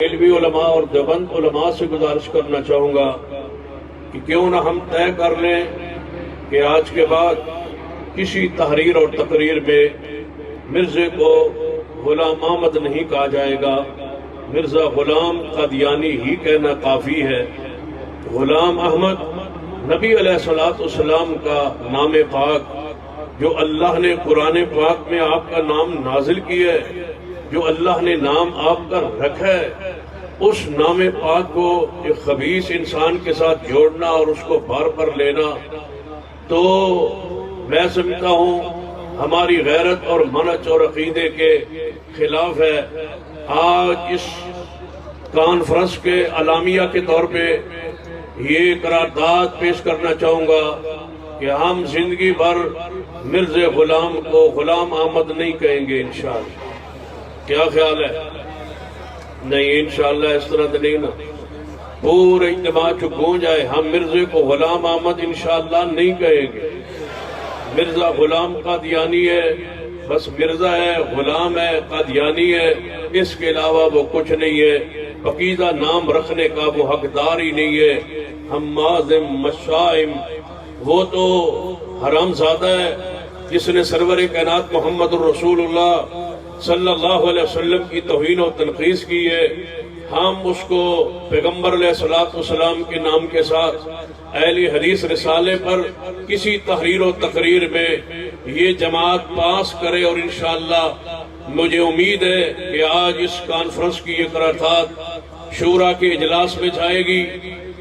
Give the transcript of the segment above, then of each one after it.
علمی علماء اور دیوبند علماء سے گزارش کرنا چاہوں گا کہ کیوں نہ ہم طے کر لیں کہ آج کے بعد کسی تحریر اور تقریر میں مرزے کو غلام احمد نہیں کہا جائے گا، مرزا غلام قادیانی ہی کہنا کافی ہے۔ غلام احمد نبی علیہ الصلوۃ والسلام کا نام پاک، جو اللہ نے قرآن پاک میں آپ کا نام نازل کیا ہے، جو اللہ نے نام آپ کا رکھا ہے، اس نام پاک کو ایک خبیث انسان کے ساتھ جوڑنا اور اس کو بار پر لینا تو میں سمجھتا ہوں ہماری غیرت اور منہج اور عقیدے کے خلاف ہے۔ آج اس کانفرنس کے اعلامیہ کے طور پہ یہ قرارداد پیش کرنا چاہوں گا کہ ہم زندگی بھر مرزا غلام کو غلام احمد نہیں کہیں گے انشاءاللہ۔ کیا خیال ہے؟ نہیں انشاءاللہ اس طرح تو نہیں نا، پورے اجتماع چو گونج آئے، ہم مرزے کو غلام احمد انشاءاللہ نہیں کہیں گے۔ مرزا غلام قادیانی ہے، بس مرزا ہے، غلام ہے، قادیانی ہے، اس کے علاوہ وہ کچھ نہیں ہے۔ پاکیزہ نام رکھنے کا وہ حقدار ہی نہیں ہے۔ حمازم مشائم، وہ تو حرام زادہ ہے جس نے سرور کائنات محمد الرسول اللہ صلی اللہ علیہ وسلم کی توہین و تنقیص کی ہے۔ ہم اس کو پیغمبر علیہ الصلوۃ والسلام کے نام کے ساتھ اہل حدیث رسالے پر کسی تحریر و تقریر میں یہ جماعت پاس کرے، اور انشاءاللہ مجھے امید ہے کہ آج اس کانفرنس کی یہ قرارداد شورا کے اجلاس میں جائے گی،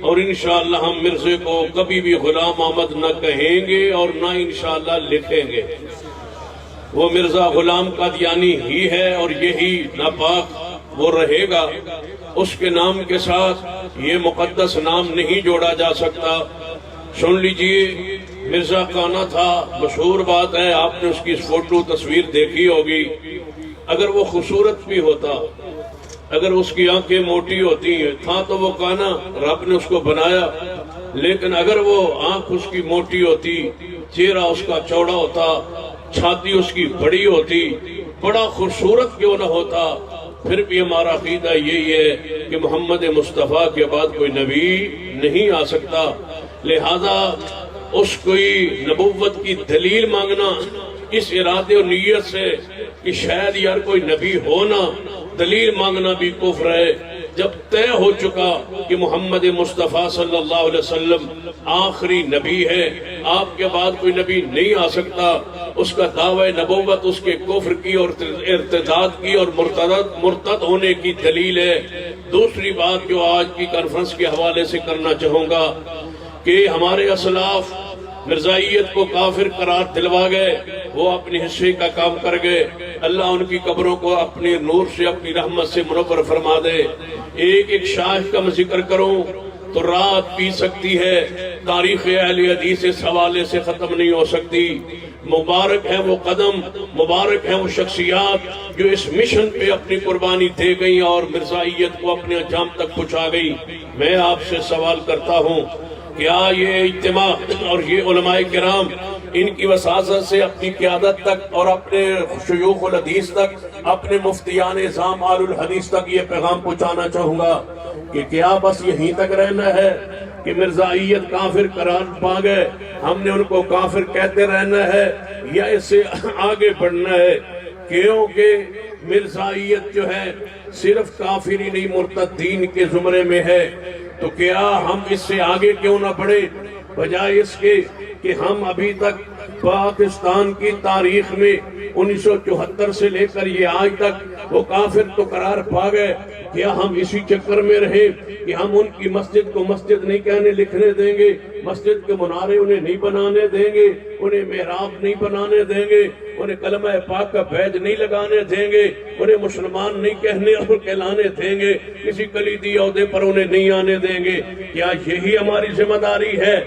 اور انشاءاللہ ہم مرزے کو کبھی بھی غلام احمد نہ کہیں گے اور نہ انشاءاللہ لکھیں گے۔ وہ مرزا غلام قادیانی ہی ہے اور یہی ناپاک وہ رہے گا۔ اس کے نام کے ساتھ یہ مقدس نام نہیں جوڑا جا سکتا۔ سن لیجئے، مرزا کانا تھا، مشہور بات ہے، آپ نے اس کی فوٹو تصویر دیکھی ہوگی۔ اگر وہ خوبصورت بھی ہوتا، اگر اس کی آنکھیں موٹی ہوتی ہیں، تھا تو وہ کانا، رب نے اس کو بنایا، لیکن اگر وہ آنکھ اس کی موٹی ہوتی، چہرہ اس کا چوڑا ہوتا، چھاتی اس کی بڑی ہوتی، بڑا خوبصورت کیوں نہ ہوتا، پھر بھی ہمارا عقیدہ یہی ہے کہ محمد مصطفیٰ کے بعد کوئی نبی نہیں آ سکتا۔ لہذا اس کوئی نبوت کی دلیل مانگنا اس ارادے و نیت سے کہ شاید یار کوئی نبی ہونا، دلیل مانگنا بھی کفر ہے۔ جب طے ہو چکا کہ محمد مصطفیٰ صلی اللہ علیہ وسلم آخری نبی ہے، آپ کے بعد کوئی نبی نہیں آ سکتا، اس کا دعوی نبوت اس کے کفر کی اور ارتداد کی اور مرتد ہونے کی دلیل ہے۔ دوسری بات جو آج کی کانفرنس کے حوالے سے کرنا چاہوں گا کہ ہمارے اسلاف مرزائیت کو کافر قرار دلوا گئے، وہ اپنے حصے کا کام کر گئے۔ اللہ ان کی قبروں کو اپنے نور سے، اپنی رحمت سے منور فرما دے۔ ایک ایک شاخ کا میں ذکر کروں تو رات پی سکتی ہے، تاریخ اہل حدیث اس حوالے سے ختم نہیں ہو سکتی۔ مبارک ہیں وہ قدم، مبارک ہیں وہ شخصیات جو اس مشن پہ اپنی قربانی دے گئی اور مرزائیت کو اپنے انجام تک پہنچا گئی۔ میں آپ سے سوال کرتا ہوں، کیا یہ اجتماع اور یہ علماء کرام ان کی وساطت سے اپنی قیادت تک اور اپنے شیوخ الحدیث تک، اپنے مفتیان اعظام آل الحدیث تک یہ پیغام پہنچانا چاہوں گا کہ کیا بس یہیں تک رہنا ہے کہ مرزائیت کافر قرار پا گئے، ہم نے ان کو کافر کہتے رہنا ہے، یا اس سے آگے بڑھنا ہے؟ کیونکہ مرزائیت جو ہے صرف کافر ہی نہیں، مرتدین کے زمرے میں ہے۔ تو کیا ہم اس سے آگے کیوں نہ بڑھے، بجائے اس کے کہ ہم ابھی تک پاکستان کی تاریخ میں 1974 سے لے کر یہ آج تک وہ کافر تو قرار پا گئے، کیا ہم اسی چکر میں رہے کہ ہم ان کی مسجد کو مسجد نہیں کہنے لکھنے دیں گے، مسجد کے منارے انہیں نہیں بنانے دیں گے، انہیں محراب نہیں بنانے دیں گے، انہیں کلمہ پاک کا بیج نہیں لگانے دیں گے، انہیں مسلمان نہیں کہنے اور کہلانے دیں گے، کسی کلیدی عہدے پر انہیں نہیں آنے دیں گے؟ کیا یہی ہماری ذمہ داری ہے؟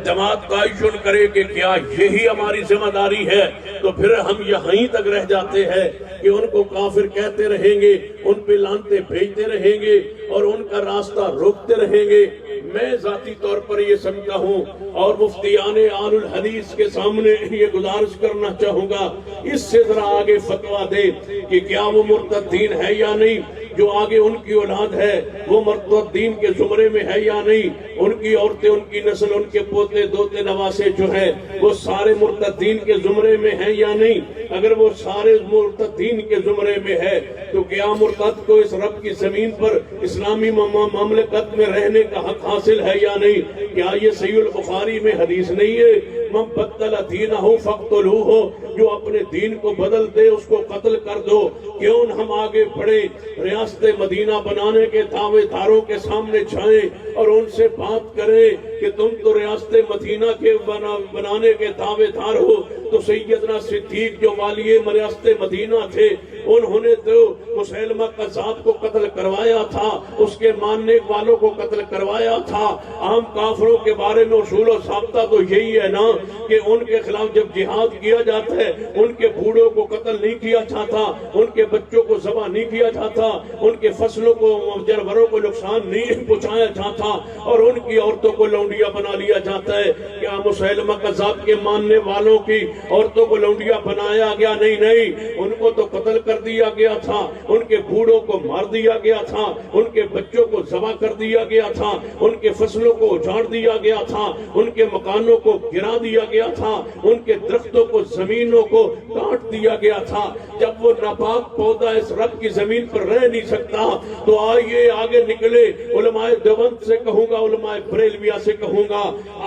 جماعت تعین کرے کہ کیا یہی ہماری ذمہ داری ہے، تو پھر ہم یہیں تک رہ جاتے ہیں کہ ان کو کافر کہتے رہیں گے، ان پہ لعنتیں بھیجتے رہیں گے اور ان کا راستہ روکتے رہیں گے۔ میں ذاتی طور پر یہ سمجھتا ہوں اور مفتیان آل الحدیث کے سامنے یہ گزارش کرنا چاہوں گا، اس سے ذرا آگے فتویٰ دے کہ کیا وہ مرتدین ہے یا نہیں۔ جو آگے ان کی اولاد ہے وہ مرتدین کے زمرے میں ہے یا نہیں، ان کی عورتیں، ان کی نسل، ان کے پوتے دوتے نواسے جو ہیں وہ سارے مرتدین کے زمرے میں ہیں یا نہیں۔ اگر وہ سارے مرتدین کے زمرے میں ہے تو کیا مرتد کو اس رب کی زمین پر اسلامی مملکت میں رہنے کا حق حاصل ہے یا نہیں؟ کیا یہ صحیح البخاری میں حدیث نہیں ہے من بدل دینہ فاقتلوہ، جو اپنے دین کو بدل دے اس کو قتل کر دو؟ کیوں ہم آگے بڑھیں، ریاست مدینہ بنانے کے دعوے داروں کے سامنے جائیں اور ان سے بات کریں کہ تم تو ریاست مدینہ کے بنانے کے دعوے دار ہو، تو سیدنا صدیق جو والی ریاست مدینہ تھے انہوں نے تو مسیلمہ قذاب کو قتل کروایا تھا، اس کے ماننے والوں کو قتل کروایا تھا۔ عام کافروں کے بارے میں اصول و ضابطہ تو یہی ہے نا کہ ان کے خلاف جب جہاد کیا جاتا ہے ان کے بوڑھوں کو قتل نہیں کیا جاتا، ان کے بچوں کو ذبح نہیں کیا جاتا، ان کے فصلوں کو جانوروں کو نقصان نہیں پہنچایا جاتا، اور ان کی عورتوں کو لونڈیا بنا لیا جاتا ہے۔ کیا مسیلمہ قذاب کے ماننے والوں کی عورتوں کو لونڈیا بنایا گیا؟ نہیں، ان کو تو قتل کر دیا گیا تھا، ان کے بوڑھوں کو مار دیا گیا تھا، ان کے بچوں کو ذبح کر دیا گیا تھا، ان کے فصلوں کو اجاڑ دیا گیا تھا، ان کے مکانوں کو گرا دیا گیا تھا، ان کے درختوں کو زمینوں کو کاٹ دیا گیا تھا۔ جب وہ ناپاک پودا اس رب کی زمین پر رہ نہیں سکتا تو آئیے آگے نکلے۔ علماء دیوبند سے کہوں گا، علماء بریلویہ سے کہوں گا،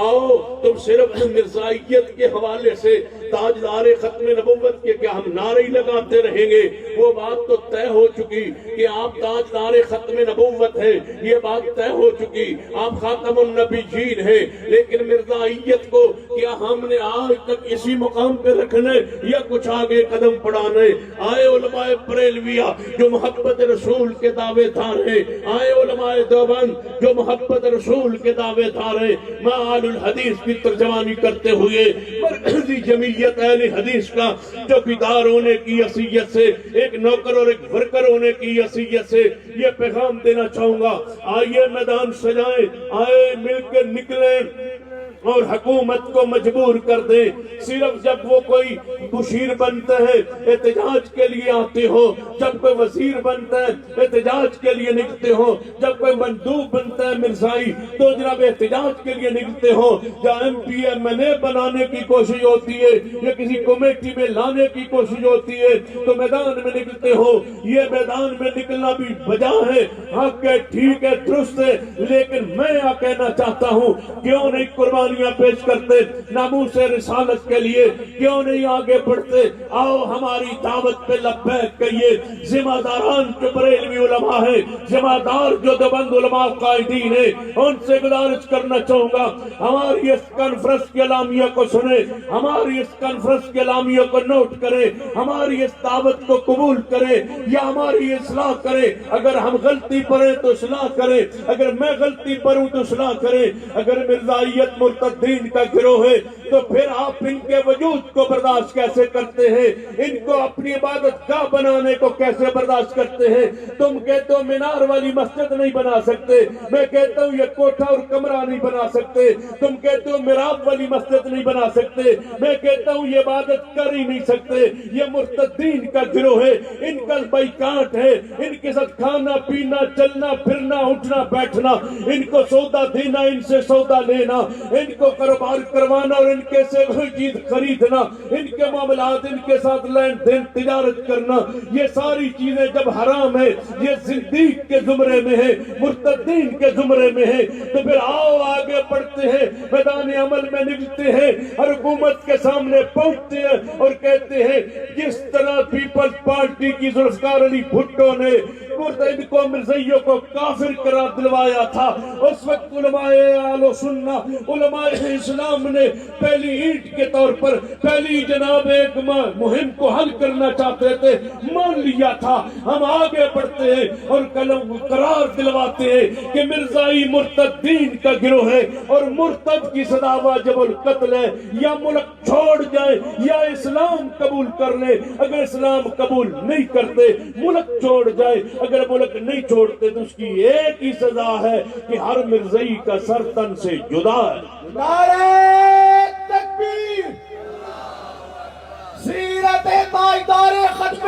آؤ تم صرف مرزائیت کے حوالے سے تاجدار ختم نبوت کے کیا ہم نعرے لگاتے رہیں گے؟ وہ بات تو طے ہو چکی کہ آپ تاجدار ختم نبوت ہیں، یہ بات طے ہو چکی، آپ خاتم النبیین ہیں، لیکن مرزائیت کو کیا ہم نے آج تک اسی مقام پہ رکھنے یا کچھ آگے قدم بڑھانے؟ آئے علماء بریلویہ جو محبت رسول کے دعوے دار ہیں، آئے علماء دیوبند جو محبت رسول کے دعوے دار ہیں، معال الحدیث کی ترجمانی کرتے ہوئے مرکزی جمعیت اہل حدیث کا چوکیدار ہونے کی حیثیت سے، ایک نوکر اور ایک ورکر ہونے کی حیثیت سے یہ پیغام دینا چاہوں گا، آئیے میدان سجائیں، آئے مل کے نکلیں اور حکومت کو مجبور کر دیں۔ صرف جب وہ کوئی مشیر بنتا ہے احتجاج کے لیے آتے ہو، جب کوئی وزیر بنتا ہے احتجاج کے لیے نکلتے ہو، جب کوئی مندوب بنتا ہے مرزائی تو جناب احتجاج کے لیے نکلتے ہو، جہاں M P M L A بنانے کی کوشش ہوتی ہے یا کسی کمیٹی میں لانے کی کوشش ہوتی ہے تو میدان میں نکلتے ہو۔ یہ میدان میں نکلنا بھی وجہ ہے، حق ہے، ٹھیک ہے، درست ہے، لیکن میں کہنا چاہتا ہوں کیوں نہیں قربان پیش کرتے ناموس رسالت کے لیے؟ کیوں نہیں آگے بڑھتے؟ آؤ ہماری دعوت پہ لبیک کہیے۔ ذمہ داران جو بریلوی علماء ہیں، ذمہ دار جو دیوبند علماء قائدین ہیں، ان سے گزارش کرنا چاہوں گا ہماری اس کانفرنس کے اعلامیہ کو سنیں، ہماری اس کانفرنس کے اعلامیہ کو نوٹ کریں، ہماری اس دعوت کو قبول کریں یا ہماری اصلاح کریں۔ اگر ہم غلطی پر ہیں تو اصلاح کریں، اگر میں غلطی پر ہوں تو اصلاح کریں۔ اگر مرزائیت مرتدین کا گروہ ہے تو پھر آپ ان کے وجود کو برداشت کیسے کرتے ہیں؟ ان کو اپنی عبادت گاہ بنانے کو کیسے برداشت کرتے ہیں؟ تم کہتے ہو مینار والی مسجد نہیں بنا سکتے، میں کہتا ہوں یہ کوٹھا اور کمرہ نہیں بنا سکتے، تم کہتے ہو محراب والی مسجد نہیں بنا سکتے، میں کہتا ہوں یہ عبادت کر ہی نہیں سکتے۔ یہ مرتدین کا گروہ ہے، ان کا بائیکاٹ ہے، ان کے ساتھ کھانا پینا چلنا پھرنا اٹھنا بیٹھنا، ان کو سودا دینا ان سے سودا لینا، ان کو کاروبار کروانا اور ان کے سے کوئی چیز خریدنا، ان کے معاملات ان کے ساتھ لین دین تجارت کرنا، یہ ساری چیزیں جب حرام ہے، یہ زندیق کے زمرے میں ہے، مرتدین کے زمرے میں ہے، تو پھر آؤ آگے بڑھتے ہیں، میدان عمل میں نکلتے ہیں، ہر حکومت کے سامنے پہنچتے ہیں اور کہتے ہیں جس طرح پیپلز پارٹی کی ذوالفقار علی بھٹو نے مرتد کو مرزائیوں کو کافر قرار دلوایا تھا، اس وقت علماء اہل سنہ علماء اسلام نے پہلی اینٹ کے طور پر پہلی جناب ایک مہم کو حل کرنا چاہتے تھے، مان لیا تھا۔ ہم آگے بڑھتے ہیں اور قرار دلواتے ہیں کہ مرزائی مرتدین کا گروہ ہے اور مرتد کی سزا واجب القتل ہے، یا ملک چھوڑ جائیں یا اسلام قبول کر لیں۔ اگر اسلام قبول نہیں کرتے ملک چھوڑ جائے، اگر ملک نہیں چھوڑتے تو اس کی ایک ہی سزا ہے کہ ہر مرزائی کا سر تن سے جدا ہے۔ نعرہ تکبیر، سیرت تاجدار ختم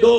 2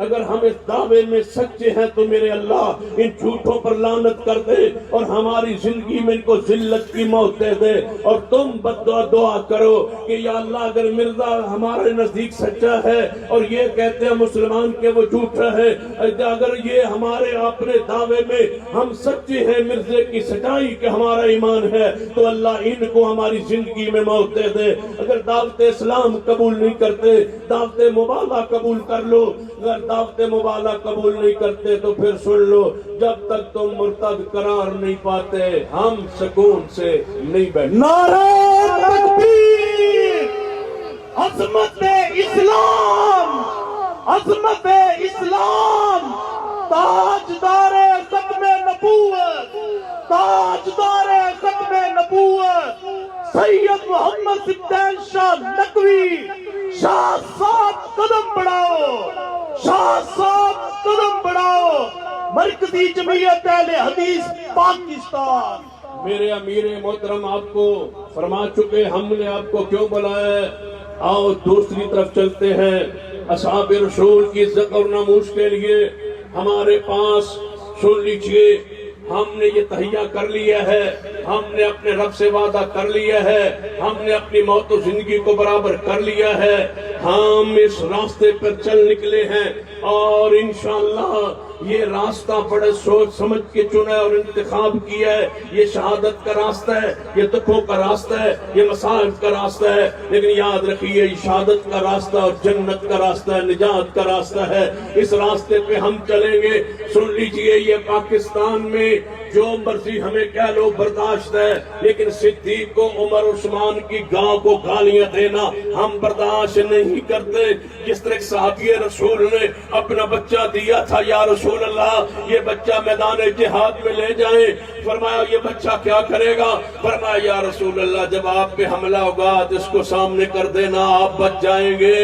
اگر ہم اس دعوے میں سچے ہیں تو میرے اللہ ان جھوٹوں پر لعنت کر دے اور ہماری زندگی میں ان کو ذلت کی موت دے دے۔ اور تم دعا کرو کہ یا اللہ اگر مرزا ہمارے نزدیک سچا ہے اور یہ کہتے ہیں مسلمان کہ وہ جھوٹا ہے، اگر یہ ہمارے اپنے دعوے میں ہم سچے ہیں مرزے کی سچائی کہ ہمارا ایمان ہے، تو اللہ ان کو ہماری زندگی میں موت دے دے۔ اگر دعوت اسلام قبول نہیں کرتے، دعوت مبالغہ قبول کر لو، اگر دعوت مبالغہ قبول نہیں کرتے تو پھر سن لو، جب تک تم مرتد قرار نہیں پاتے ہم سکون سے نہیں بیٹھتے۔ نعرہ تکبیر! عظمت اسلام، عظمت اسلام، تاجدار ختم نبوت، تاجدار ختم نبوت سید محمد سبطین شاہ نقوی، شاہ صاحب قدم بڑھاؤ، شاہ صاحب قدم بڑھاؤ، مرکزی جمعیت اہل حدیث پاکستان۔ میرے امیر محترم آپ کو فرما چکے ہم نے آپ کو کیوں بلایا ہے، آؤ دوسری طرف چلتے ہیں۔ اصحاب رسول کی عزت اور ناموس کے لیے ہمارے پاس سن لیجئے، ہم نے یہ تہیہ کر لیا ہے، ہم نے اپنے رب سے وعدہ کر لیا ہے، ہم نے اپنی موت و زندگی کو برابر کر لیا ہے، ہم اس راستے پر چل نکلے ہیں اور انشاءاللہ یہ راستہ بڑے سوچ سمجھ کے چنا اور انتخاب کیا ہے۔ یہ شہادت کا راستہ ہے، یہ دکھوں کا راستہ ہے، یہ مسائل کا راستہ ہے، لیکن یاد رکھیے یہ شہادت کا راستہ اور جنت کا راستہ ہے، نجات کا راستہ ہے۔ اس راستے پہ ہم چلیں گے۔ سن لیجئے، یہ پاکستان میں جو مرضی ہمیں کہہ لو برداشت ہے، لیکن صدیق کو عمر عثمان کی گاں کو گالیاں دینا ہم برداشت نہیں کرتے۔ جس طرح صحابی رسول نے اپنا بچہ دیا تھا، یا رسول اللہ یہ بچہ میدان جہاد میں لے جائیں، فرمایا یہ بچہ کیا کرے گا؟ فرمایا یا رسول اللہ جب آپ پہ حملہ ہوگا تو اس کو سامنے کر دینا، آپ بچ جائیں گے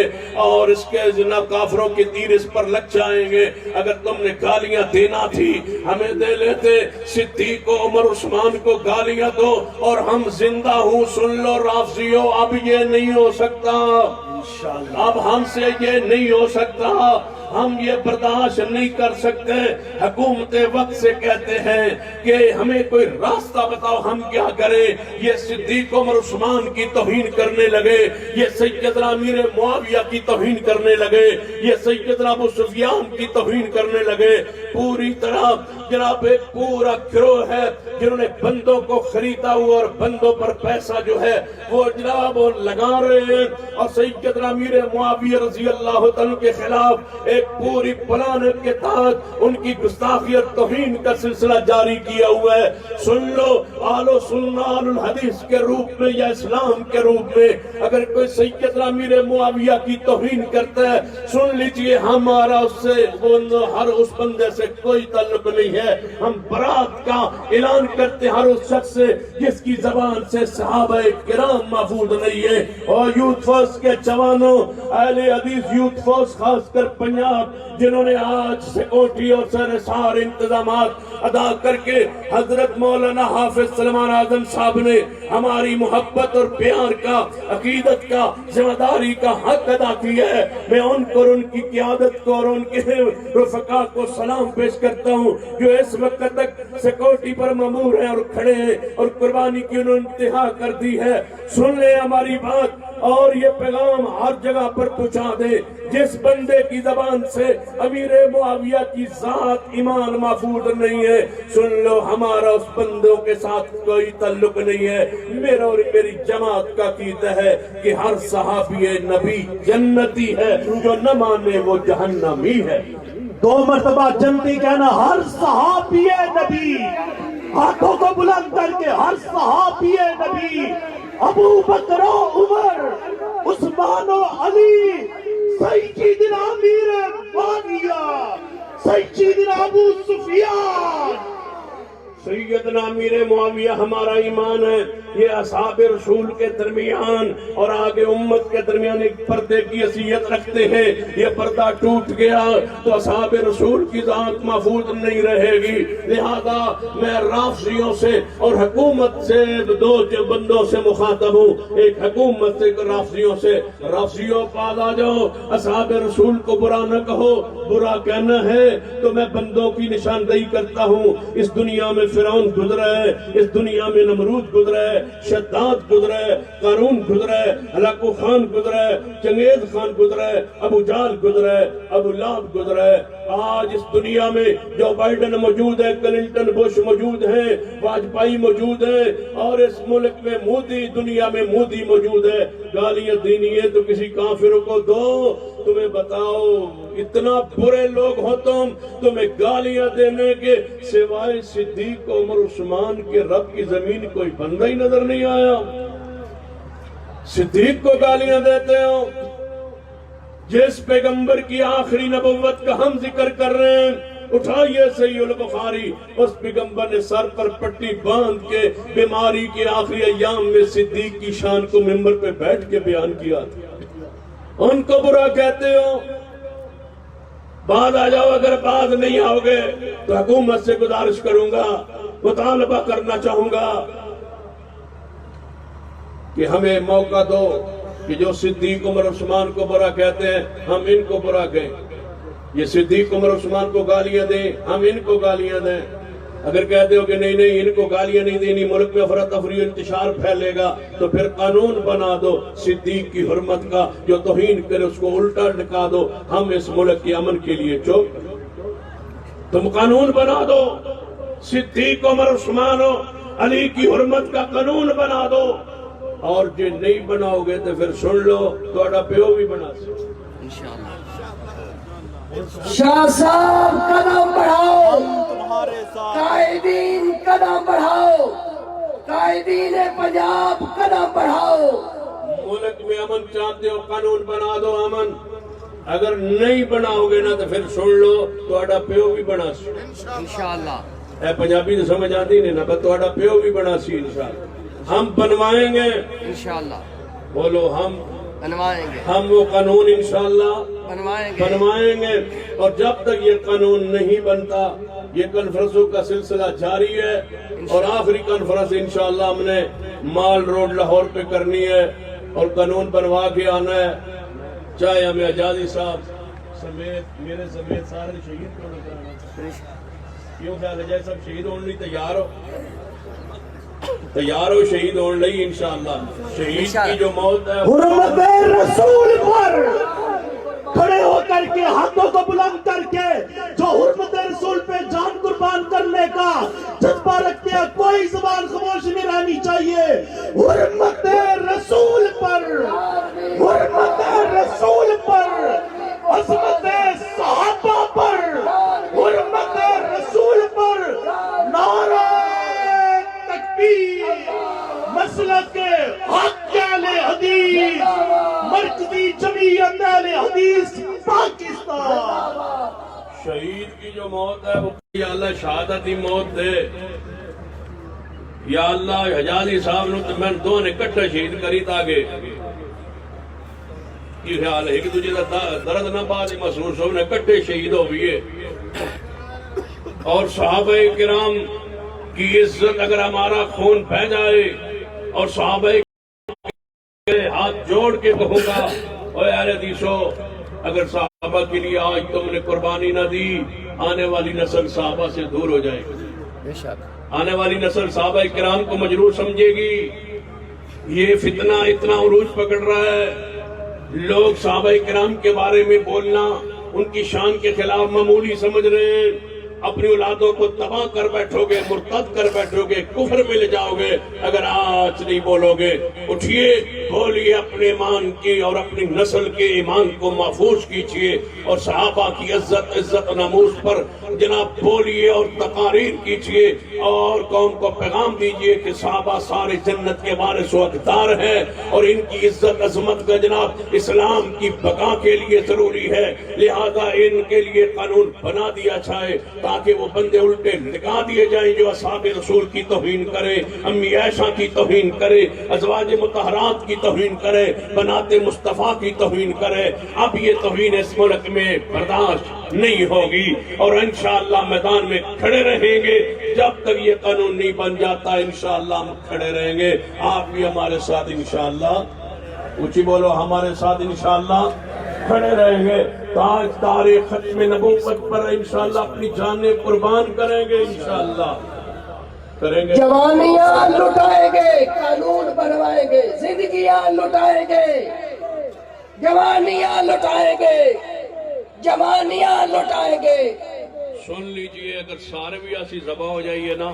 اور اس کے زنا کافروں کے تیر اس پر لگ جائیں گے۔ اگر تم نے گالیاں دینا تھی ہمیں دے لیتے، صدیق کو عمر عثمان کو گالیاں دو اور ہم زندہ ہوں۔ سن لو رافضیو، اب یہ نہیں ہو سکتا، اب ہم سے یہ نہیں ہو سکتا، ہم یہ برداشت نہیں کر سکتے۔ حکومت وقت سے کہتے ہیں کہ ہمیں کوئی راستہ بتاؤ، ہم کیا کریں؟ یہ صدیق عمر عثمان کی توہین کرنے لگے، یہ سیدنا امیر معاویہ کی توہین کرنے لگے، یہ سیدنا ابو سفیان کی توہین کرنے لگے۔ پوری طرح جناب ایک پورا گروہ ہے جنہوں نے بندوں کو خریدا ہوا اور بندوں پر پیسہ جو ہے وہ جناب لگا رہے ہیں، اور سیدنا امیر معاویہ رضی اللہ عنہ کے خلاف ایک پوری پلان کے تحت ان کی گستاخی اور توہین کا سلسلہ جاری کیا ہوا ہے۔ سن لو، آل و سنہ آل الحدیث کے روپ میں یا اسلام کے روپ میں اگر کوئی سیدنا امیر معاویہ کی توہین کرتا ہے، سن لیجئے ہمارا اس سے ہر اس بندے سے کوئی تعلق نہیں ہے۔ ہم برات کا اعلان کرتے ہر اس شخص سے جس کی زبان سے صحابہ کرام محفوظ نہیں ہے۔ اور یوتھ فورس کے جوانوں، اہل حدیث یوتھ فورس خاص کر پنجاب، جنہوں نے آج سیکورٹی اور سارے انتظامات ادا کر کے حضرت مولانا حافظ سلمان اعظم صاحب نے ہماری محبت اور پیار کا، عقیدت کا، ذمہ داری کا حق ادا کیا ہے۔ میں ان کو اور ان کی قیادت کو اور ان کے رفقا کو سلام پیش کرتا ہوں جو اس وقت تک سیکورٹی پر مامور ہیں اور کھڑے ہیں اور قربانی کی انہوں نے انتہا کر دی ہے۔ سن لیں ہماری بات اور یہ پیغام ہر جگہ پر پہنچا دے، جس بندے کی زبان سے امیر معاویہ کی ذات ایمان محفوظ نہیں ہے، سن لو ہمارا اس بندوں کے ساتھ کوئی تعلق نہیں ہے۔ میرا اور میری جماعت کا عقیدہ ہے کہ ہر صحابی نبی جنتی ہے، جو نہ مانے وہ جہنمی ہے۔ 2 مرتبہ جنتی کہنا، ہر صحابی نبی، ہاتھوں کو بلند کر کے ہر صحابی نبی، ابو بکر و عمر، عثمان و علی، سیدنا امیر معاویہ، سیدنا ابو سفیان، سیدنا امیر معاویہ ہمارا ایمان ہے، یہ اصحاب رسول کے درمیان اور آگے امت کے درمیان ایک پردے کی حیثیت رکھتے ہیں. یہ پردہ ٹوٹ گیا تو اصحاب رسول کی ذات محفوظ نہیں رہے گی. لہذا میں رافضیوں سے اور حکومت سے دو بندوں سے مخاطب ہوں، ایک حکومت سے ایک رافضیوں سے. رافضیوں پاس آ جاؤ، اصحاب رسول کو برا نہ کہو. برا کہنا ہے تو میں بندوں کی نشاندہی کرتا ہوں. اس دنیا میں فرعون گزرا ہے، اس دنیا میں نمرود گزرا ہے، شداد گزرا ہے، قارون گزرا ہے، ہلاکو خان گزرا ہے، چنگیز خان گزرا ہے، ابو جہل گزرا ہے، ابو لہب گزرا ہے. آج اس دنیا میں جو بائیڈن موجود ہے، کلنٹن بش موجود ہیں، واجپئی موجود ہیں، اور اس ملک میں مودی، دنیا میں مودی موجود ہے. گالیاں دینی ہے تو کسی کافر کو دو. تمہیں بتاؤ اتنا برے لوگ ہو تمہیں گالیاں دینے کے سوائے صدیق عمر عثمان کے رب کی زمین کوئی بندہ ہی نظر نہیں آیا. صدیق کو گالیاں دیتے ہو. جس پیغمبر کی آخری نبوت کا ہم ذکر کر رہے ہیں، اٹھائیے صحیح البخاری، اس پیغمبر نے سر پر پٹی باندھ کے بیماری کے آخری ایام میں صدیق کی شان کو منبر پہ بیٹھ کے بیان کیا تھا. ان کو برا کہتے ہو. بعد آ جاؤ، اگر بعد نہیں آؤ گے تو حکومت سے گزارش کروں گا، مطالبہ کرنا چاہوں گا کہ ہمیں موقع دو کہ جو صدیق عمر عثمان کو برا کہتے ہیں ہم ان کو برا کہیں. یہ صدیق عمر عثمان کو گالیاں دیں، ہم ان کو گالیاں دیں. اگر کہتے ہو کہ نہیں ان کو گالیاں نہیں دینی، ملک میں افراتفری انتشار پھیلے گا، تو پھر قانون بنا دو صدیق کی حرمت کا. جو توہین کرے اس کو الٹا لٹکا دو. ہم اس ملک کے امن کے لیے چپ. تم قانون بنا دو، صدیق عمر عثمان و علی کی حرمت کا قانون بنا دو. اور جو نہیں بناؤ گے تو پھر سن لو تھوڑا پیو بھی بنا سکتے. شاہ صاحب قدم بڑھاؤ، قائدین قدم بڑھاؤ، قائدین پنجاب قدم بڑھاؤ. ملک میں امن چاہتے ہو، قانون بنا دو امن. اگر نہیں بناؤ گے نا تو پھر سن لو تھوڑا پیو بھی بنا سی. انشاءاللہ. اے پنجابی تو سمجھ آتی نہیں نا، پر تھوڑا پیو بھی بنا سی. انشاءاللہ ہم بنوائیں گے. انشاءاللہ بولو ہم بنوائیں گے. ہم وہ قانون انشاءاللہ بنوائیں گے. اور جب تک یہ قانون نہیں بنتا یہ کانفرنسوں کا سلسلہ جاری ہے. اور آخری کانفرنس انشاءاللہ ہم نے مال روڈ لاہور پہ کرنی ہے اور قانون بنوا کے آنا ہے. چاہے ہمیں اجازی صاحب سمیت میرے سمیت سارے شہید کو نکالنا. کیوں خیال ہے جائے سب شہید ہونے لی تیار ہو؟ تیار ہو شہید ہونے لئی انشاءاللہ. شہید کی جو موت ہے حرمت رسول پر کھڑے ہو کر کے ہاتھوں کو بلند کر کے جو حرمت رسول پہ جان قربان کرنے کا جذبہ رکھتے ہیں، کوئی زبان خاموش نہیں رہنی چاہیے. حرمت رسول پر، حرمت رسول پر، عظمت صحابہ پر، حرمت رسول پر نعرہ تکبیر. مسلک حق اہل حدیث، مرکزی جمعیت اہل حدیث پاکستان. شہید کی جو موت ہے وہ یا اللہ شہادتی موت دے. یا اللہ حجازی صاحب نے تو میں دو نے کٹھا شہید کری تاگے کی خیال ہے کہ تجھے درد نہ بات محسوس ہو نے کٹھے شہید ہو گئے. اور صحابہ کرام کی عزت اگر ہمارا خون بہ جائے اور صحابہ کے ہاتھ جوڑ کے کہوں گا اے اہل حدیثو، اگر صحابہ کے لیے آج تم نے قربانی نہ دی آنے والی نسل صحابہ سے دور ہو جائے گی. آنے والی نسل صحابہ کرام کو مجروح سمجھے گی. یہ فتنہ اتنا عروج پکڑ رہا ہے. لوگ صحابہ کرام کے بارے میں بولنا ان کی شان کے خلاف معمولی سمجھ رہے ہیں. اپنی اولادوں کو تباہ کر بیٹھو گے، مرتد کر بیٹھو گے، کفر میں لے جاؤ گے اگر آج نہیں بولو گے. اٹھیے بولیے اپنے ایمان کی اور اپنی نسل کے ایمان کو محفوظ کیجیے، اور صحابہ کی عزت و ناموس پر جناب بولیے اور تقاریر کیجیے، اور قوم کو پیغام دیجیے کہ صحابہ سارے جنت کے وارث و حقدار ہیں، اور ان کی عزت عظمت کا جناب اسلام کی بقا کے لیے ضروری ہے، لہذا ان کے لیے قانون بنا دیا جائے تاکہ وہ بندے الٹے لٹکا دیے جائیں جو اصحاب رسول کی توہین کرے، امی عائشہ کی توہین کرے، ازواج مطہرات کی توہین کرے، بنات مصطفیٰ کی توہین کرے۔ اب یہ توہین اس ملک میں برداشت نہیں ہوگی، اور انشاءاللہ میدان میں کھڑے رہیں گے جب تک یہ قانون نہیں بن جاتا۔ انشاءاللہ ہم کھڑے رہیں گے، آپ بھی ہمارے ساتھ انشاءاللہ اونچی بولو، ہمارے ساتھ انشاءاللہ کھڑے رہیں گے۔ تاج تاریخ ختم نبوت پر انشاءاللہ اپنی جانیں قربان کریں گے، انشاءاللہ کریں گے۔ جوانیاں لٹائیں گے، قانون بنوائیں گے، زندگیاں لٹائیں گے، جوانیاں لٹائیں گے، جوانیاں لٹائیں گے۔ سن لیجئے، اگر سارے بھی ایسی ذبح ہو جائیے نا،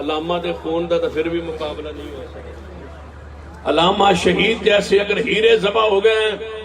علامہ دے خون دا تو پھر بھی مقابلہ نہیں ہو سکتا۔ علامہ شہید جیسے اگر ہیرے ذبح ہو گئے ہیں